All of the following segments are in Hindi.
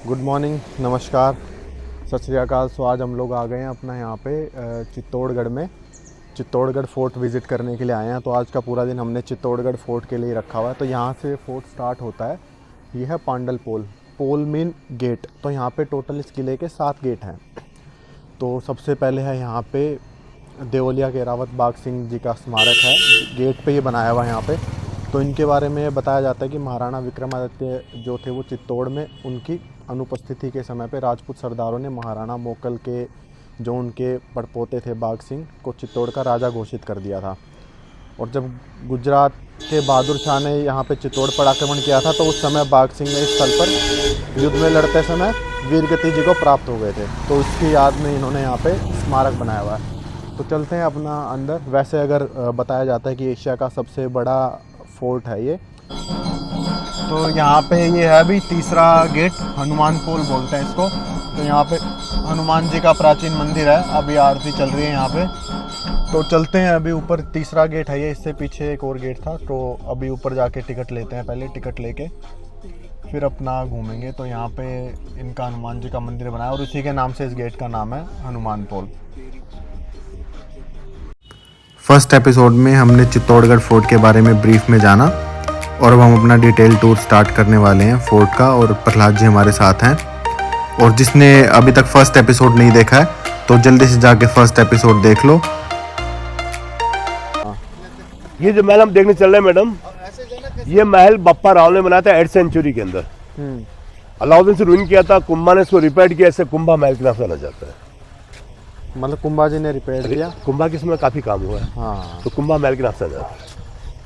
गुड मॉर्निंग, नमस्कार, सत श्री अकाल। सो आज हम लोग आ गए हैं अपना यहाँ पे चित्तौड़गढ़ में चित्तौड़गढ़ फोर्ट विज़िट करने के लिए आए हैं। तो आज का पूरा दिन हमने चित्तौड़गढ़ फोर्ट के लिए रखा हुआ है। तो यहाँ से फोर्ट स्टार्ट होता है, ये है पांडल पोल, पोल मीन गेट। तो यहाँ पे टोटल इस किले के 7 गेट हैं। तो सबसे पहले है यहाँ पे देवलिया के रावत बाघ सिंह जी का स्मारक है, गेट पे ये बनाया हुआ है यहाँ पे। तो इनके बारे में बताया जाता है कि महाराणा विक्रमादित्य जो थे वो चित्तौड़ में उनकी अनुपस्थिति के समय पे राजपूत सरदारों ने महाराणा मोकल के जो उनके पड़पोते थे बाघ सिंह को चित्तौड़ का राजा घोषित कर दिया था। और जब गुजरात के बहादुर शाह ने यहाँ पे चित्तौड़ पर आक्रमण किया था तो उस समय बाघ सिंह ने इस स्थल पर युद्ध में लड़ते समय वीरगति जी को प्राप्त हो गए थे। तो उसकी याद में इन्होंने यहाँ पे स्मारक बनाया हुआ है। तो चलते हैं अपना अंदर। वैसे अगर बताया जाता है कि एशिया का सबसे बड़ा फोर्ट है ये। तो यहाँ पे ये है अभी तीसरा गेट, हनुमान पोल बोलते हैं इसको। तो यहाँ पे हनुमान जी का प्राचीन मंदिर है, अभी आरती चल रही है यहाँ पे। तो चलते हैं अभी ऊपर, तीसरा गेट है ये। इससे पीछे एक और गेट था। तो अभी ऊपर जाके टिकट लेते हैं, पहले टिकट लेके फिर अपना घूमेंगे। तो यहाँ पे इनका हनुमान जी का मंदिर बनाया और उसी के नाम से इस गेट का नाम है हनुमान पोल। फर्स्ट एपिसोड में हमने चित्तौड़गढ़ फोर्ट के बारे में ब्रीफ में जाना और अब हम अपना डिटेल टूर स्टार्ट करने वाले हैं फोर्ट का। और प्रहलाद जी हमारे साथ हैं। और जिसने अभी तक फर्स्ट एपिसोड नहीं देखा है तो जल्दी से जाके फर्स्ट एपिसोड देख लो। ये जो महल हम देखने चल रहे हैं मैडम, ये महल बप्पा राव ने बनाया था 8th सेंचुरी के अंदर। अलाउद्दीन से रूइन किया था, कुंभा ने इसको रिपेयर किया, ऐसे कुंभा महल के नाम से जाना जाता है। मतलब कुंभा जी ने रिपेयर किया, कुंभा के समय काफी काम हुआ है। हाँ। तो कुंभा महल के नाम से जाता है।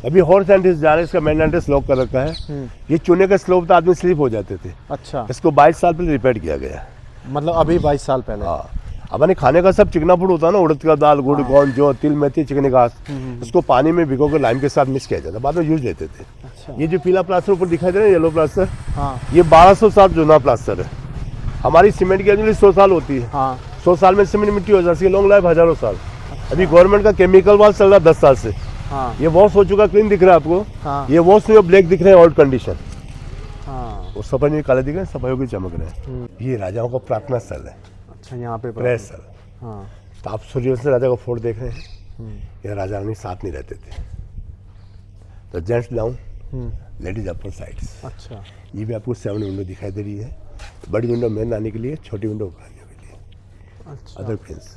अभी हॉर्स एंट्रीज जा रहे हैं, इसका मेन एंट्रेंस लॉक कर रखा है। ये चूने का स्लोप था, आदमी स्लिप हो जाते थे। अच्छा। इसको 22 साल पहले रिपेयर किया गया। मतलब अभी 22 साल पहले। हाँ। अब मैंने खाने का सब चिकना फूड होता है ना, उड़द का दाल, गुड़, कौन, जो तिल, मेथी, चिकनी घास, इसको पानी में भिगो कर लाइम के साथ मिक्स किया जाता है, बाद में यूज लेते थे। अच्छा। ये जो पीला प्लास्टर ऊपर दिखाई दे रहा है, येलो प्लास्टर, हाँ। ये 1200 साल जुना प्लास्टर है। हमारी सीमेंट की एनुअली 100 साल होती है। हाँ। 100 साल में सीमेंट मिट्टी हो जाती है, लॉन्ग लाइफ हजारों साल। अभी गवर्नमेंट का केमिकल वॉश चल रहा है 10 साल से। हाँ। ये वॉश हो चुका, क्लीन दिख रहा है आपको। हाँ। ये वॉश में ब्लैक दिख रहे हैं, ओल्ड कंडीशन। हाँ। वो सफेद में काले दिख रहे हैं, सफाइयों की चमक रहे हैं। ये राजाओं का प्रार्थना स्थल है। अच्छा, यहाँ पे प्रेस स्थल। हाँ। तो आप सूर्यवंशी राजा का फोर्ट देख रहे हैं। ये राजा रानी साथ नहीं रहते थे। तो जेंट्स डाउन, लेडीज अपर साइड्स। अच्छा। ये भी आपको 7 विंडो दिखाई दे रही है। बड़ी विंडो मेन आने के लिए, छोटी विंडो ऊपर आने के लिए। अच्छा। Other planes.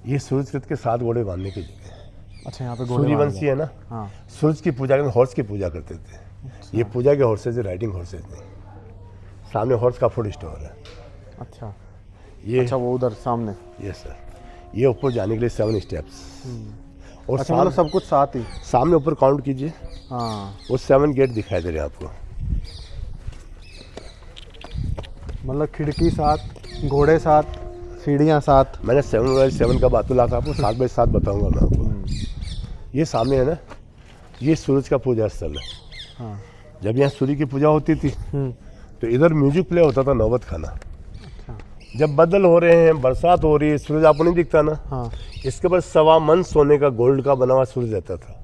ये सूर्यकृत के 7 घोड़े बांधने की जगह है। अच्छा, यहाँ पे घोड़े सूर्यवंशी है ना। हाँ। सूर्य की पूजा करते, हॉर्स की पूजा करते थे। अच्छा। ये पूजा के हॉर्सेज है, राइडिंग हॉर्सेज नहीं। सामने हॉर्स का फूड स्टोर है। अच्छा। ये अच्छा, वो उधर सामने। Yes sir. ये ऊपर जाने के लिए 7 स्टेप्स। और अच्छा, मतलब सब कुछ साथ ही। सामने ऊपर काउंट कीजिए। हाँ। वो 7 गेट दिखाई दे रहे हैं आपको। मतलब खिड़की साथ, घोड़े साथ, सीढ़ियाँ साथ। मैंने 7 का बातुला था आपको, 7/7 बताऊंगा मैं आपको। ये सामने है ना, ये सूरज का पूजा स्थल है। हाँ। जब यहाँ सूर्य की पूजा होती थी तो इधर म्यूजिक प्ले होता था, नौबत खाना। अच्छा। जब बदल हो रहे हैं, बरसात हो रही है, सूरज आपको नहीं दिखता ना। हाँ। इसके ऊपर 1.25 मन सोने का, गोल्ड का बना हुआ सूरज रहता था।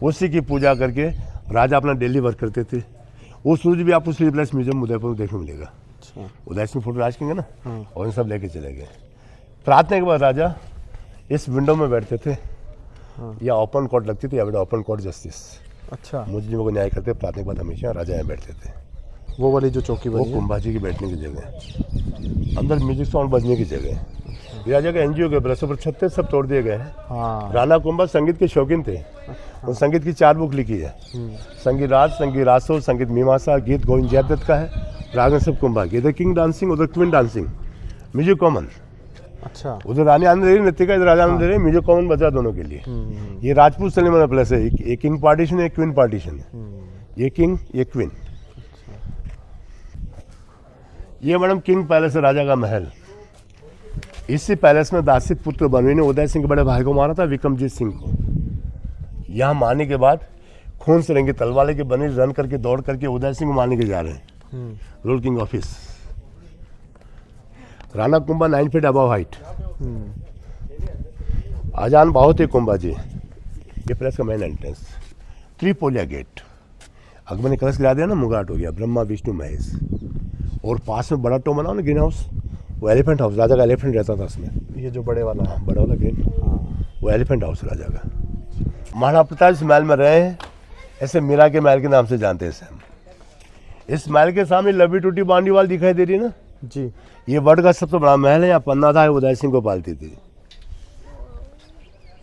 उसी की पूजा करके राजा अपना डेली वर्क करते थे। वो सूरज भी आपको श्री प्लेस म्यूजियम उदयपुर में देखने मिलेगा। अच्छा। उदय सिंह फोटो राज कहेंगे ना। और इन सब लेके चले गए। प्रार्थना के बाद राजा इस विंडो में बैठते थे। या ओपन कोर्ट लगती थी, या बेटा ओपन कोर्ट जस्टिस। अच्छा। मुझे को न्याय करते, प्रार्थना के बाद हमेशा राजा यहाँ बैठते थे। वो वाली जो चौकी वो बनी है। कुंभा जी की बैठने की जगह है। अंदर म्यूजिक साउंड बजने की जगह है। ये राजा का एनजीओ के ब्रश पर छत्ते सब तोड़ दिए गए हैं। हाँ। राणा कुंभा संगीत के शौकीन थे। और संगीत की 4 बुक लिखी है। संगीत राज, संगीत रासो, संगीत मीमांसा, गीत गोविंद जयदत्त का है। राग सब कुंभा की, इधर किंग डांसिंग, उधर क्वीन डांसिंग, म्यूजिक कॉमन। अच्छा। उधर रानी आनंद रही नृत्य का, इधर राजा आनंद रही, म्यूजिक कॉमन बजा दोनों के लिए। ये राजपूत सलीम वाला प्लेस है। एक किंग पार्टीशन है, एक क्वीन पार्टीशन है। ये किंग, ये क्वीन। ये मैडम किंग पैलेस है, राजा का महल। इसी पैलेस में दासिक पुत्र बनवी ने उदय सिंह के बड़े भाई को मारा था, विक्रमजीत सिंह को। यहाँ मारने के बाद खून से रंगे तलवार के बने रन करके, दौड़ करके उदय सिंह को मारने के जा रहे हैं। रोल king office. Rana Kumbha 9 feet above height. आजान बहुत है कुंभा जी। ये प्लेस का main entrance. Tripolia gate. Akbar ने कलश गिरा दिया ना, मुगाट हो गया, ब्रह्मा विष्णु महेश। और पास में बड़ा टो बनाओ ना ग्रीन हाउस, वो एलिफेंट हाउस, राजा का एलिफेंट रहता था उसमें। ये जो बड़े वाला है, बड़ा वाला ग्रीन, हाँ। वो एलिफेंट हाउस राजा का। महाराणा प्रताप इस महल में रहे हैं, ऐसे मीरा के महल के नाम से जानते हैं इसे हम। इस महल के सामने लंबी टूटी बाउंड्री वाल दिखाई दे रही है ना जी, ये वर्ल्ड का सबसे बड़ा महल है। यहाँ पन्ना था, उदय सिंह को पालती थी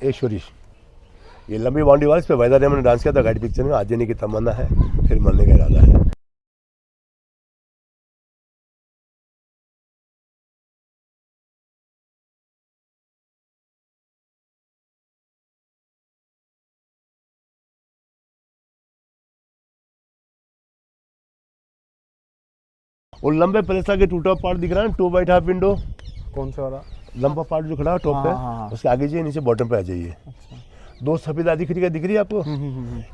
ऐश्वरी। ये लंबी बाउंड्री वाल, इस पर वैदा रेमन ने डांस किया था गाइड पिक्चर में। आज जीने की तमन्ना है, फिर मरने का इरादा है। और लंबे पैलेसा के टूटा पार्ट दिख रहा है ना, 2.5 विंडो, कौन सा वाला? लंबा पार्ट जो खड़ा है टॉप पे, हाँ। उसके आगे जाइए, नीचे बॉटम पे आ जाइए। अच्छा। 2 सफेद आदि खिड़कियाँ दिख रही है आपको।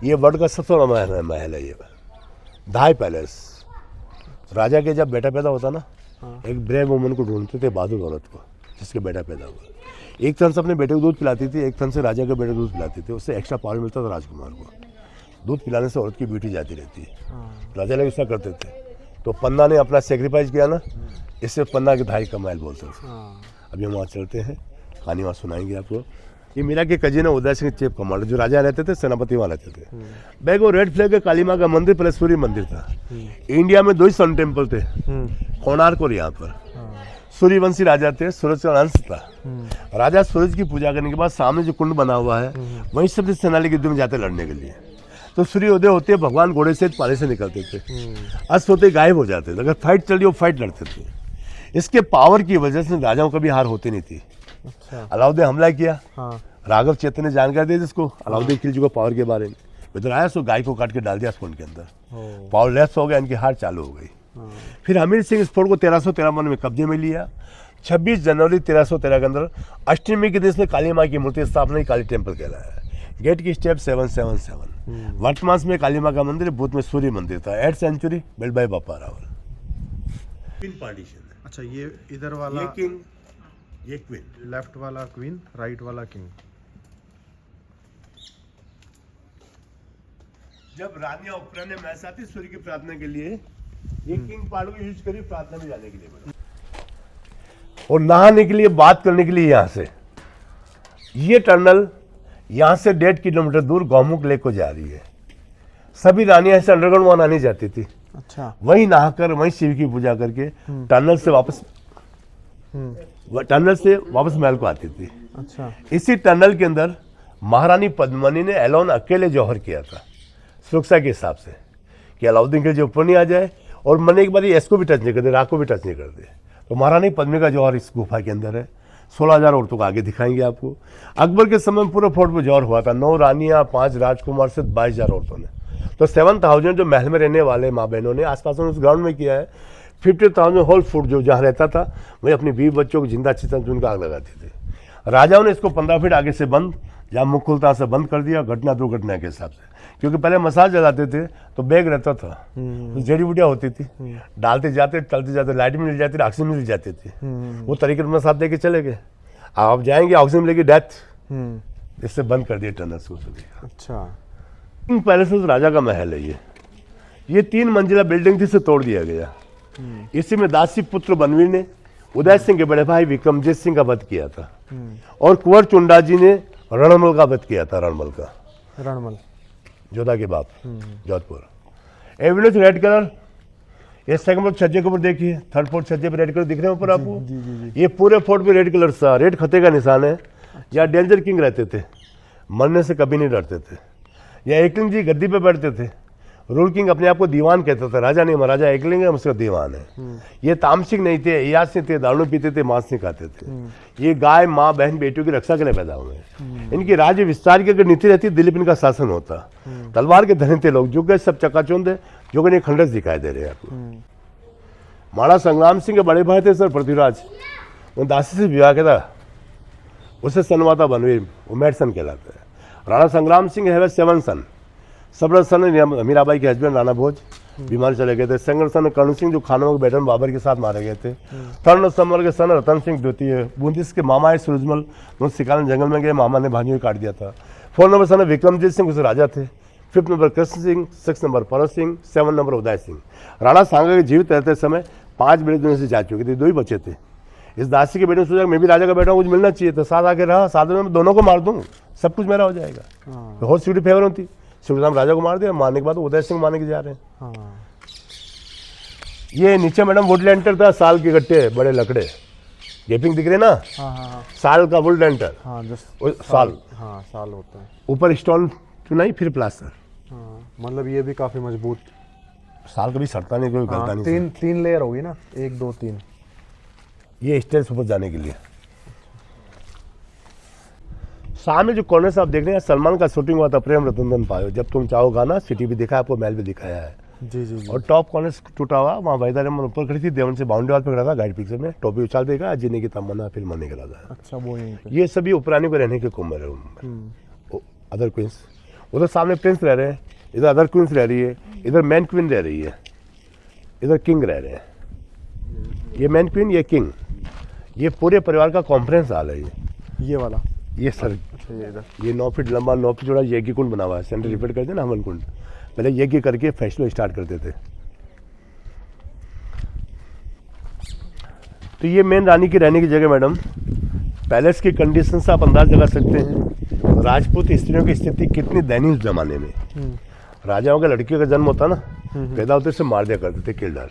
ये वर्ल्ड का सबसे बड़ा महल है ये, धाई पैलेस। राजा के जब बेटा पैदा होता ना, एक ब्रेव वुमन को ढूंढते थे, बहादुर औरत को, जिसके बेटा पैदा हुआ। एक थन से अपने बेटे को दूध पिलाती थी, एक थन से राजा के बेटे को दूध पिलाती थी। उससे एक्स्ट्रा पावर मिलता था राजकुमार को। दूध पिलाने से औरत की ब्यूटी जाती रहती है। राजा लोग ऐसा करते थे। तो पन्ना ने अपना सेक्रीफाइस किया ना, इससे पन्ना के धाई का महल बोलते थे। अभी हम वहाँ चलते हैं, कहानी वहाँ सुनाएंगे आपको। ये मीरा के कजिन है उदय सिंह चीफ कमांडर, जो राजा रहते थे, सेनापति वहाँ रहते थे। बैग वो रेड फ्लैग का काली माँ का मंदिर प्लस सूर्य मंदिर था। इंडिया में 2 ही सन टेम्पल थे, कोणार्क और यहाँ पर। सूर्यवंशी राजा थे, सूरज का अंश था। राजा सूरज की पूजा करने के बाद सामने जो कुंड बना हुआ है, वहीं सबसे सेना लेके युद्ध में जाते लड़ने के लिए। तो सूर्योदय होते भगवान घोड़े से पानी से निकलते थे, अस्त होते गायब हो जाते थे। अगर फाइट चल रही हो, फाइट लड़ते थे। इसके पावर की वजह से राजाओं कभी हार होती नहीं थी। अच्छा। अलाउद्दीन हमला किया, हाँ। राघव चेतन ने जानकारी दी जिसको अलाउद्दीन खिलजी को पावर के बारे में। इधर आया सो गाय को काट के डाल दिया कुंड के अंदर, पावर लेस हो गया, इनकी हार चालू हो गई। फिर हमीर सिंह इस फोर्ट को 1353 में कब्जे में लिया। 26 जनवरी 1313 के अंदर अष्टमी के दिन में काली माँ की मूर्ति स्थापना की, काली टेम्पल कहलाया। गेट की स्टेप 777। वर्तमान में काली माँ का मंदिर, भूत में सूर्य मंदिर था। 8th सेंचुरी, बिल्ड बाय बापा रावल। क्वीन पार्टीशन है। अच्छा, ये इधर वाला ये किंग, ये क्वीन। लेफ्ट वाला क्वीन, राइट वाला किंग। जब रानियां उपराने मैच आती सूर्य की प्रार्थना के लिए, ये किंग पार्ट को यूज करी प्रार्थना में जाने के लिए, और नहाने के लिए, बात करने के लिए। यहाँ से ये टनल यहाँ से 1.5 किलोमीटर दूर गौमुख लेक को जा रही है। सभी रानियां ऐसे अंडरग्राउंड वहां नहाने जाती थी। अच्छा। वहीं नहाकर, वहीं शिव की पूजा करके टनल से वापस महल को आती थी। अच्छा। इसी टनल के अंदर महारानी पद्मिनी ने एलोन अकेले जौहर किया था, सुरक्षा के हिसाब से, कि अलाउद्दीन खिलजी ऊपर नहीं आ जाए, और मरने के बाद ये इसको भी टच नहीं कर दे, राख को भी टच नहीं कर दे। तो महारानी पद्मिनी का जौहर इस गुफा के अंदर है। 16,000 औरतों को आगे दिखाएंगे आपको। अकबर के समय में पूरे फोर्ट पर जौहर हुआ था। 9 रानियां, 5 राजकुमार से 22,000 औरतों ने। तो 7,000 जो महल में रहने वाले माँ बहनों ने आसपास में उस ग्राउंड में किया है। 50,000 होल फुट जो जहाँ रहता था, वही अपनी बीवी बच्चों को जिंदा चिता उनको आग लगाते थे। राजाओं ने इसको 15 फीट आगे से बंद, जहाँ मुख खुलता से बंद कर दिया, घटना दुर्घटना के हिसाब से। क्योंकि पहले मसाज जलाते थे तो बैग रहता था, तो जड़ी बूटियाँ होती थी, डालते जाते, चलते जाते, लाइट मिल जाती थी, ऑक्सीजन मिल जाती थी। वो तरीके में साथ देके चले गए। आप जाएंगे, ऑक्सीजन मिलेगी, डेथ। इससे बंद कर दिया टनल्स को सभी। अच्छा। किंग पैलेस राजा का महल है ये 3 मंजिला बिल्डिंग थी, से तोड़ दिया गया। इसी में दासी पुत्र बनवीर ने उदय सिंह के बड़े भाई विक्रमजीत सिंह का वध किया था, और कुंवर चुंडा जी ने रणमल का वध किया था। रणमल जोधा के बाप, जोधपुर। एविडेंस रेड कलर, ये सेकंड फ्लोर छज्जे के ऊपर देखिए, 3rd फ्लोर छज्जे पे रेड कलर दिख रहे हैं ऊपर आपको। ये पूरे फोर्ट पे रेड कलर सा, रेड खतरे का निशान है। यहाँ डेंजर किंग रहते थे, मरने से कभी नहीं डरते थे। या एकलिंग जी गद्दी पे बैठते थे। रूल किंग अपने आप को दीवान कहता था, राजा नहीं, महाराजा एकलिंग है, उसका दीवान है। ये तामसिक नहीं थे, यास नहीं थे, दारू पीते थे, मांस नहीं खाते थे। ये गाय, माँ, बहन, बेटियों की रक्षा के लिए पैदा हुए हैं। इनकी राज्य विस्तार की अगर नीति रहती, दिलीप इनका शासन होता। तलवार के धनी थे लोग, जो गए सब चकाचौंध है, जो कि खंडस दिखाई दे रहे हैं आपको। महाराणा संग्राम सिंह के बड़े भाई थे सर पृथ्वीराज, उन दासी से विवाह किया था, उससे सनवाता बनवीर, वो मेड सन कहलाता है। राणा संग्राम सिंह है 7 सन। सबरत सन मीराबाई के हस्बैंड राणा भोज बीमार चले गए थे। सेकंड सन कर्ण सिंह जो खानों के बेटन बाबर के साथ मारे गए थे। 3rd नवंबर के सन रतन सिंह द्वितीय, बूंदीस के मामा है सूरजमल, शिकार जंगल में गए, मामा ने भांजियों काट दिया था। 4th नंबर सन विक्रमजीत सिंह उस राजा थे, 5th number Krishna Singh, 6 number Paras Singh, 7 number Uday Singh. Rana Sanga के जीवित रहते समय 5 बेटे दुनिया से जा चुके थे, 2 ही बचे थे। इस दासी के बेटे ने सोचा मैं भी राजा का बेटा हूँ, कुछ मिलना चाहिए, तो साथ आके रहा। साथ में दोनों को मार दूँ, सब कुछ मेरा हो जाएगा। तो बहुत सिक्योरिटी फेवर होती। शिवराम राजा को मार दिया, मारने के बाद उदय सिंह मारने के जा रहे हैं। ये नीचे मैडम वुड लैंटर था, साल के गट्टे बड़े लकड़े गेपिंग दिख रहे ना, साल का वुड लैंटर, साल साल होता है। ऊपर स्टोन चुनाई फिर प्लास्टर। मतलब ये भी काफी मजबूत। साल कभी सड़ता नहीं, कोई गलता नहीं। तीन लेयर होगी ना, 1 2 3। ये स्टेज ऊपर जाने के लिए। सामने जो कॉर्नर से आप देख रहे हैं, सलमान का शूटिंग हुआ था प्रेम रतन पायो, जब तुम चाहो गाना। सिटी भी दिखा है आपको, महल भी दिखाया है। जी। और टॉप कॉर्नर टूटा हुआ, वहाँ वहीदा रमन ऊपर खड़ी थी, देवन से बाउंड्री वाल पे खड़ा था गाइड पिक्चर में। टोपी उछाल देगा, जीने की तमन्ना फिर मरने के राजा। अच्छा, वो यहीं पे। ये सभी उपरानी को रहने के कुंभ है। अदर क्वींस उधर सामने प्रिंस रह रहे हैं, इधर अदर क्वींस रह रही है, इधर मैन क्वीन रह रही है, इधर किंग रह रहे हैं। ये मैन क्वीन, ये किंग, ये पूरे परिवार का कॉन्फ्रेंस हॉल है। ये वाला, ये सर, ये 9 फीट लंबा 9 फीट चौड़ा यज्ञ कुंड बना हुआ है। सेंटर रिपीट करते ना हवन कुंड, पहले यज्ञ करके फेस्टिवल स्टार्ट करते थे। तो ये मेन रानी की रहने की जगह मैडम। पैलेस की कंडीशन से आप अंदाज लगा सकते हैं राजपूत स्त्रियों की स्थिति कितनी दयनीय उस जमाने में। राजाओं के लड़कियों का जन्म होता ना, पैदा होते से मार दिया करते थे, किल डाल।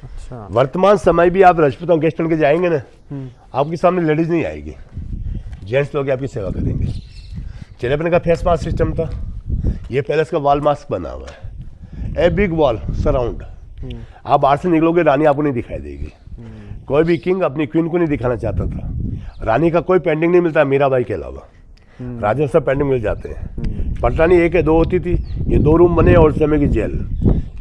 अच्छा। वर्तमान समय भी आप राजपूतों गेस्ट बन के जाएंगे ना, आपके सामने लेडीज नहीं आएगी, जेंट्स लोग आपकी सेवा करेंगे। चिड़ियापन का फेस मास्क सिस्टम था। ये पैलेस का वॉल मास्क बना हुआ है, ए बिग वॉल सराउंड। आप बाहर से निकलोगे, रानी आपको नहीं दिखाई देगी। कोई भी किंग अपनी क्वीन को नहीं दिखाना चाहता था। रानी का कोई पेंडिंग नहीं मिलता मीराबाई के अलावा, राजा सब पेंडिंग मिल जाते हैं। पटरानी 1 या 2 होती थी, ये 2 रूम बने और समय की जेल,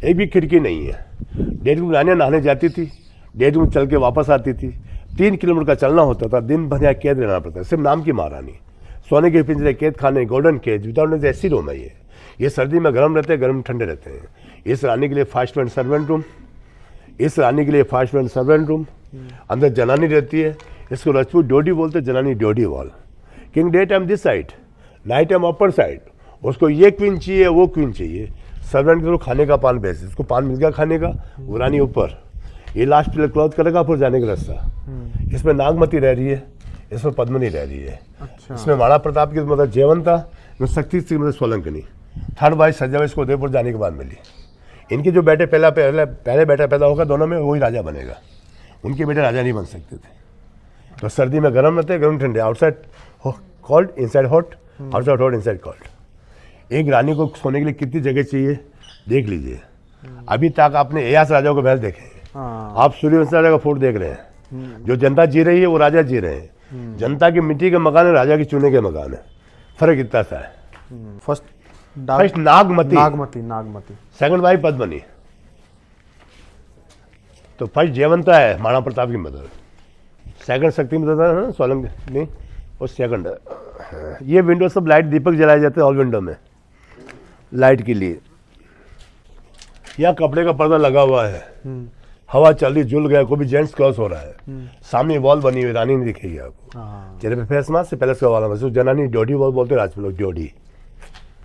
एक भी खिड़की नहीं है। 1.5 रूम रानियाँ नहाने जाती थी, 1.5 रूम चल के वापस आती थी। 3 किलोमीटर का चलना होता था, दिन भर यहाँ कैद रहना पड़ता है, सिर्फ नाम की महारानी। सोने के पिंजरे, कैद खाने, गोल्डन केज, विदाउट ऐसी रूम है ये सर्दी में गर्म रहते हैं, गर्म ठंडे रहते हैं। इस रानी के लिए फास्ट एंड सर्वेंट रूम, इस रानी के लिए फास्ट एंड सर्वेंट रूम। अंदर जनानी रहती है, इसको राजपूत ड्योडी बोलते हैं, जनानी ड्योडी wall. King day time this side, night time upper side. उसको ये क्वीन चाहिए, वो क्वीन चाहिए। सर्वेंट के थ्रू खाने का पान बेच, इसको पान मिल गया खाने का, वो रानी ऊपर। ये लास्ट पिलर क्लोज करेगा, फिर जाने का रास्ता। इसमें नागमती रह रही है, इसमें पद्मनी रह रही है। अच्छा। इसमें महाराणा प्रताप की मतलब जयवंता, शक्ति सिंह मतलब सोलंकनी। 3rd वाइफ सजावट इसको उदयपुर जाने के बाद मिली। इनके जो बेटे पहले बेटा पैदा होगा, दोनों में वही राजा बनेगा, उनके बेटे राजा नहीं बन सकते थे। तो सर्दी में गर्म रहते, गर्म ठंडे, outside cold, inside hot, outside hot, inside cold. एक रानी को सोने के लिए कितनी जगह चाहिए देख लीजिए। अभी तक आपने एयास राजाओं के महल देखे, आप सूर्यवंश राजा का फोर्ट देख रहे हैं। जो जनता जी रही है वो राजा जी रहे हैं। जनता की मिट्टी के मकान है, राजा की चूने के मकान है, फर्क इतना सा है। First Nagmati, second wife Padmini. तो फर्स्ट जयवंता है महाराणा प्रताप की मदर, सेकंड शक्ति मदर है ना सोलंकी, और सेकंड ये विंडो सब लाइट दीपक जलाए जाते हैं ऑल विंडो में लाइट के लिए। यहाँ कपड़े का पर्दा लगा हुआ है, हवा चल रही, जुल गया, कोई भी जेंट्स क्रॉस हो रहा है। सामने वॉल बनी हुई, रानी नहीं दिखेगी आपको। चेहरे पे फेस मास्क से पैलेस का वाला महसूस। जनानी ड्योडी वॉल बोलते हैं राजपूत लोग, ड्योडी।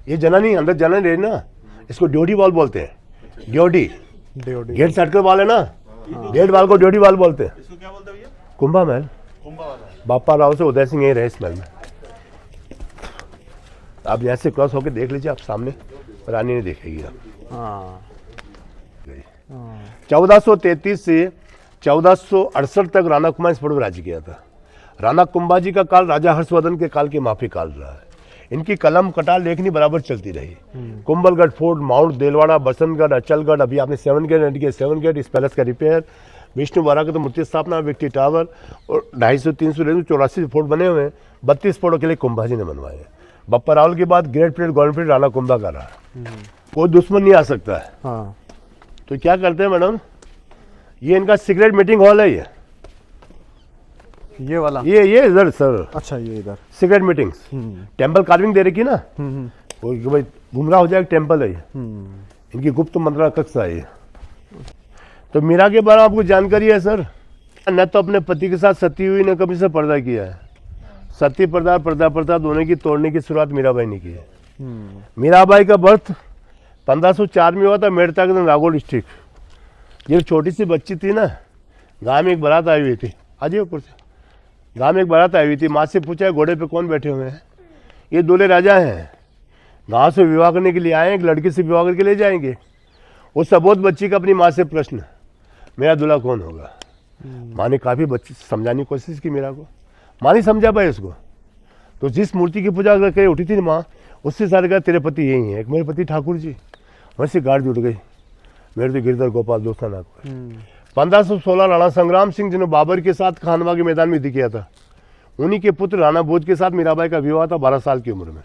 ये जनानी अंदर जनानी रही ना, इसको ड्योडी वॉल बोलते हैं। ड्योडी गेट सटकर वाल है ना, गेट वाल को ड्योडी वाल बोलते हैं। इसको क्या बोलते हैं भैया? कुंभा महल। बापा राव से उदय सिंह यही रहे इस महल में। आप यहाँ से क्रॉस होकर देख लीजिए, आप सामने रानी नहीं दिखेगी आप। 1433 से 1468 तक राणा कुंभा इस पर राज्य किया था। राणा कुंभा जी का काल राजा हर्षवर्धन के काल के माफी काल रहा है। इनकी कलम कटार लेखनी बराबर चलती रही। कुंभलगढ़ फोर्ट, माउंट देलवाड़ा, बसंतगढ़, अचलगढ़, अभी आपने 7 गेट 7 गेट, इस पैलेस का रिपेयर, विष्णु वारा का तो मूर्ति स्थापना, विक्टी टावर और 250, 300, 84 फोर्ट बने हुए हैं। 32 फोर्टों के लिए कुंभा जी ने बनवाए। बप्पा रावल के बाद great period golden period Rana Kumbha का रहा। कोई दुश्मन नहीं आ सकता है। हाँ। तो क्या करते हैं मैडम, ये इनका सीक्रेट मीटिंग हॉल है। ये वाला, ये इधर सर। अच्छा, ये इधर सीक्रेट मीटिंग्स। टेम्पल कार्विंग दे रखी ना, वो भाई गुमराह हो जाएगा, टेम्पल है ये। इनकी गुप्त मंत्रा कक्षा है ये। तो मीरा के बारे में आपको जानकारी है सर? न तो अपने पति के साथ सती हुई, न कभी से पर्दा किया है। सती पर्दा, पर्दा दोनों की तोड़ने की शुरुआत मीराबाई ने की है। मीराबाई का बर्थ 1504 में हुआ था मेड़ता के नागौर डिस्ट्रिक्ट। ये छोटी सी बच्ची थी ना, गाँव में एक बारात आई हुई थी, आज ऊपर से गाँव में एक बारात आई हुई थी। माँ से पूछा घोड़े पे कौन बैठे हुए हैं? ये दूल्हे राजा हैं, गाँव से विवाह करने के लिए आए हैं, एक लड़की से विवाह करके ले जाएंगे। उस सबोध बच्ची का अपनी माँ से प्रश्न, मेरा दूल्हा कौन होगा? माँ ने काफ़ी बच्ची समझाने की कोशिश की मीरा को, माँ नहीं समझा पाई उसको। तो जिस मूर्ति की पूजा करके उठी थी माँ, उससे सारे कहा तेरे पति यही है, एक मेरे पति ठाकुर जी। वैसे गाड़ जुट गई, मेरे तो गिरधर गोपाल दोस्ता ना कोई। 1516 राणा संग्राम सिंह जिन्होंने बाबर के साथ खानवा के मैदान में युद्ध किया था, उन्हीं के पुत्र राणा भोज के साथ मीराबाई का विवाह था 12 साल की उम्र में।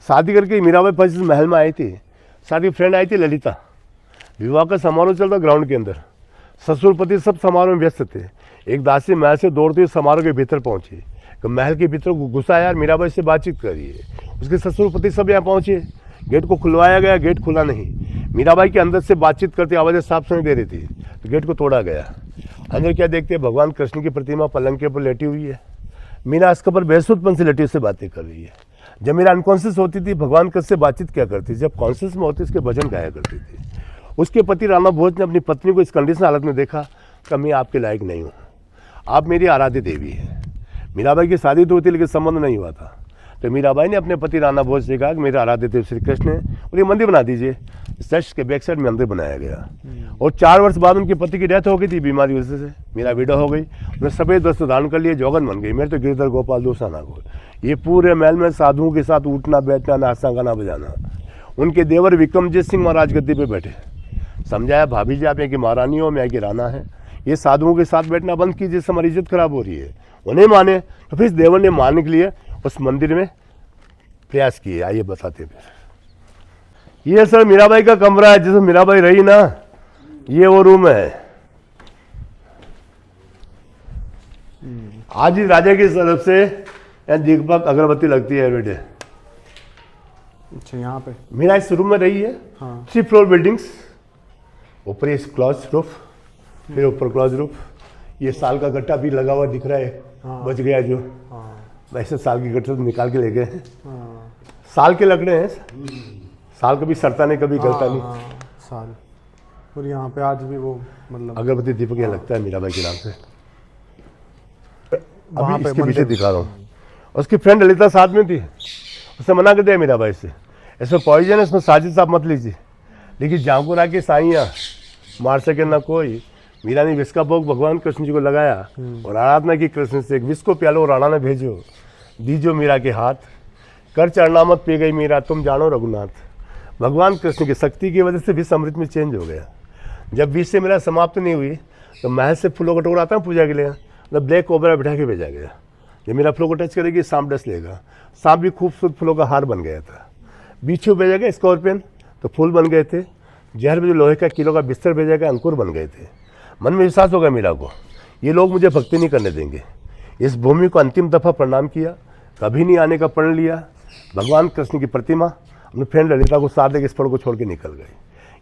शादी करके मीराबाई पच्चीस महल में आई थी, साथ ही फ्रेंड आई थी ललिता। विवाह का समारोह चलता ग्राउंड के अंदर, ससुर पति सब समारोह में व्यस्त थे। एक दासी महल से दौड़ते हुए समारोह के भीतर पहुंची, तो महल के भीतर घुसा यार मीराबाई से बातचीत करिए। उसके ससुर पति सब यहाँ पहुंचे, गेट को खुलवाया गया, गेट खुला नहीं। मीराबाई के अंदर से बातचीत करती आवाज़ें साफ सुनाई दे रही थी, तो गेट को तोड़ा गया। अंदर क्या देखते हैं, भगवान कृष्ण की प्रतिमा पलंग के ऊपर लेटी हुई है। मीरा इसके ऊपर बेसुधपन से लेटी उससे बातें कर रही है। जब मीरा अनकॉन्शियस होती थी, भगवान कृष्ण से बातचीत क्या करती थी, जब कॉन्शियस में होती उसके भजन गाया करती थी। उसके पति राणा भोज ने अपनी पत्नी को इस कंडीशन हालत में देखा कि मैं आपके लायक नहीं हूँ, आप मेरी आराध्य देवी है। मीराबाई की शादी तो हुई थी लेकिन संबंध नहीं हुआ था। तो मीराबाई ने अपने पति राणा भोज से कहा कि मेरे आराध्य देव श्री कृष्ण है और ये मंदिर बना दीजिए। चर्च के बैक साइड में मंदिर बनाया गया। और 4 वर्ष बाद उनके पति की डेथ हो गई थी बीमारी वजह से। मीरा विडो हो गई, उन्हें सफ़ेद वस्त्र धारण कर लिए, जोगन बन गई। मेरे तो गिरधर गोपाल दोसा ना को। ये पूरे महल में साधुओं के साथ उठना बैठना, नाचना गाना बजाना। उनके देवर विक्रमजीत सिंह महाराज गद्दी पे बैठे, समझाया भाभी जी आप यहाँ की महारानी हो, मैं यहाँ की राणा है, ये साधुओं के साथ बैठना बंद कीजिए, इससे हमारी इज्जत खराब हो रही है। उन्हें माने तो फिर इस देवर ने मानने के लिए उस मंदिर में प्रयास किए। आइए बताते फिर। ये सर मीराबाई का कमरा है, जिसमें मीराबाई रही ना, ये वो रूम है। आज ही राजा की तरफ से दीपक अगरबत्ती लगती है बेटे। अच्छा, यहाँ पे मीरा इस रूम में रही है। हाँ। 3 फ्लोर बिल्डिंग्स, ऊपर इस क्लॉज रूफ, फिर ऊपर क्लॉज रूफ। ये साल का गट्टा भी लगा हुआ दिख रहा है। हाँ। बच गया जो। हाँ। वैसे साल की गट्टे तो निकाल के ले गए हैं। हाँ। साल के लकड़े हैं, साल कभी सड़ता नहीं, कभी गलता नहीं। हाँ, साल। और यहाँ पे आज भी वो मतलब अगरबत्ती दीपक यहाँ लगता है मीराबाई के नाम से। वहाँ अभी पे इसके पीछे दिखा रहा हूँ। उसकी फ्रेंड ललिता साथ में थी, उसने मना कर दिया मीराबाई से, इसमें पॉइजन है, इसमें साजिश आप मत लीजिए। लेकिन जांकुर आके साइयाँ मार सके ना कोई। मीरा ने विष का भोग भगवान कृष्ण जी को लगाया और आराधना की कृष्ण से। एक विष को प्यालो राणा ने भेजो, दीजो मीरा के हाथ, कर चरणामत पी गई मीरा, तुम जानो रघुनाथ। भगवान कृष्ण की शक्ति की वजह से विष अमृत में चेंज हो गया। जब विष से मेरा समाप्त नहीं हुई तो महल से फूलों का टुकड़ा आता है पूजा के लिए, तो ब्लैक कोबरा बिठा के भेजा गया। जब मेरा फूलों को टच करेगी सांप डस लेगा। सांप भी खूबसूरत फूलों का हार बन गया था। बिच्छू भेजा गया स्कॉर्पियन, तो फूल बन गए थे। जहर में जो लोहे का किलो का बिस्तर भेजा गया, अंकुर बन गए थे। मन में विश्वास हो गया मीरा को, ये लोग मुझे भक्ति नहीं करने देंगे। इस भूमि को अंतिम दफ़ा प्रणाम किया, कभी नहीं आने का प्रण लिया। भगवान कृष्ण की प्रतिमा अपनी फ्रेंड ललिता को साथ देकर इस पड़ को छोड़ के निकल गए।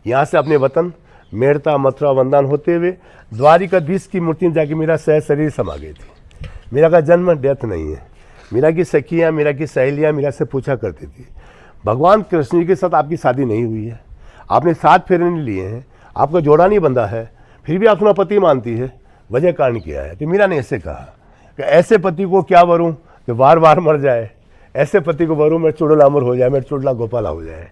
यहाँ से अपने वतन मेड़ता मथुरा वंदन होते हुए द्वारिकाधीश की मूर्ति में जाके मेरा सह शरीर समा गई थी। मीरा का जन्म डेथ नहीं है। मीरा की सखियाँ, मीरा की सहेलियाँ मीरा से पूछा करती थी, भगवान कृष्ण जी के साथ आपकी शादी नहीं हुई है, आपने 7 फेरे नहीं लिए हैं, आपका जोड़ा नहीं बंधा है, फिर भी आप अपना पति मानती है, वजह कारण क्या है? तो मीरा ने ऐसे कहा कि ऐसे पति को क्या वरूं कि बार बार मर जाए, ऐसे पति को वरूं मैं चुड़ला अमर हो जाए, मैं चुड़ला गोपाला हो जाए।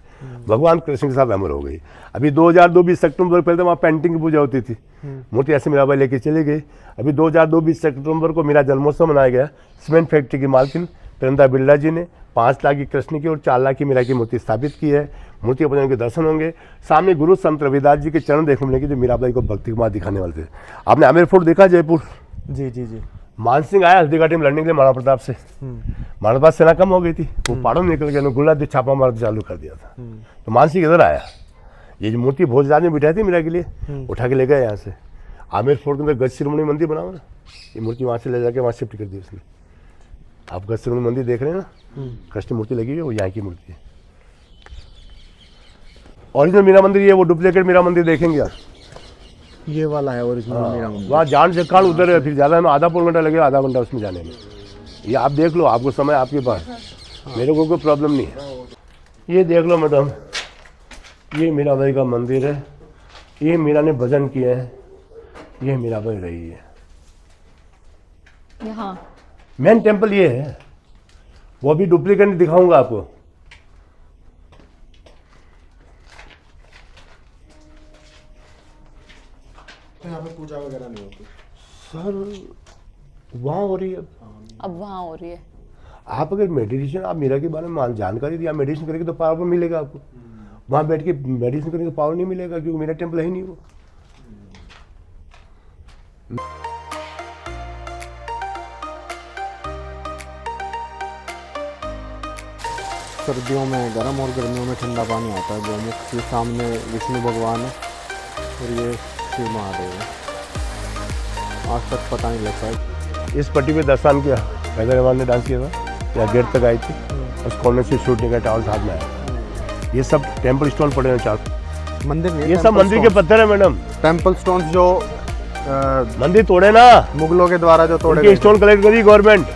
भगवान कृष्ण के साथ अमर हो गई। अभी 2022 सितंबर पहले तो वहाँ पेंटिंग की पूजा होती थी, मूर्ति ऐसे मीराबाई लेके चली गई। अभी 2022 सितंबर को मेरा जन्मोत्सव मनाया गया। सीमेंट फैक्ट्री की मालकिन प्रेंदा बिरला जी ने 5 लाख की कृष्ण की और 4 लाख की मीरा की मूर्ति स्थापित की है। मूर्ति पूजन के दर्शन होंगे। सामने गुरु संत रविदास जी के चरण देखने मिलेंगे, जो मीराबाई को भक्ति मार्ग दिखाने वाले थे। आपने आमेर फोर्ट देखा जयपुर? जी जी जी। मान सिंह आया हल्दी घाटी में लड़ने के लिए महाराणा प्रताप से। महाराणा प्रताप सेना कम हो गई थी, वो पहाड़ों में निकल गया, गुल्ला छापा मार चालू कर दिया था। तो मान सिंह इधर आया, ये जो मूर्ति भोजराज में बिठाई थी मीरा के लिए, उठा के ले गए यहाँ से। आमेर फोर्ट के अंदर गज शिरोमणि मंदिर बना हुआ ना, ये मूर्ति वहाँ से ले जाके वहाँ शिफ्ट कर दी उसने। आप गज शिरोमणि मंदिर देख रहे हैं ना, कृष्ण मूर्ति लगी हुई है, वो यहाँ की मूर्ति है। ओरिजिनल मीरा मंदिर ये, वो डुप्लीकेट मीरा मंदिर देखेंगे आप, ये वाला है ओरिजिनल मीरा मंदिर। वहाँ जान से खान उधर है, फिर ज़्यादा में आधा पौन घंटा लगेगा, आधा घंटा उसमें जाने में। ये आप देख लो, आपको समय आपके पास, मेरे को कोई प्रॉब्लम नहीं है। ये देख लो मैडम, ये मीराबाई का मंदिर है, ये मीरा ने भजन किए हैं, ये मीराबाई रही है। यहाँ मेन टेम्पल ये है, वो भी डुप्लीकेट दिखाऊंगा आपको। तो यहाँ पे पूजा वगैरह नहीं होती सर वहाँ हो रही है। अब वहाँ हो रही है। आप अगर मेडिटेशन, आप मीरा के बारे में जानकारी दी, आप मेडिटेशन करेंगे तो पावर मिलेगा आपको। वहाँ बैठ के मेडिटेशन करेंगे तो पावर नहीं मिलेगा, क्योंकि मेरा टेम्पल है ही नहीं वो। सर्दियों में गर्म और गर्मियों में ठंडा पानी आता है। गोमुख के सामने विष्णु भगवान है और ये शिव महादेव है। आज तक पता नहीं लगता है। इस पट्टी पे 10 साल किया हैदराबाद ने डांस किया था, या गेट तक आई थी, उस कॉर्नर से शूटिंग का टावर साथ में आया। ये सब टेम्पल स्टोन पड़े हैं चार। मंदिर नहीं, ये सब मंदिर के पत्थर है मैडम। टेम्पल स्टोन्स जो मंदिर तोड़े ना, मुगलों के द्वारा जो तोड़े उनके गए। स्टोन कलेक्ट करी गवर्नमेंट।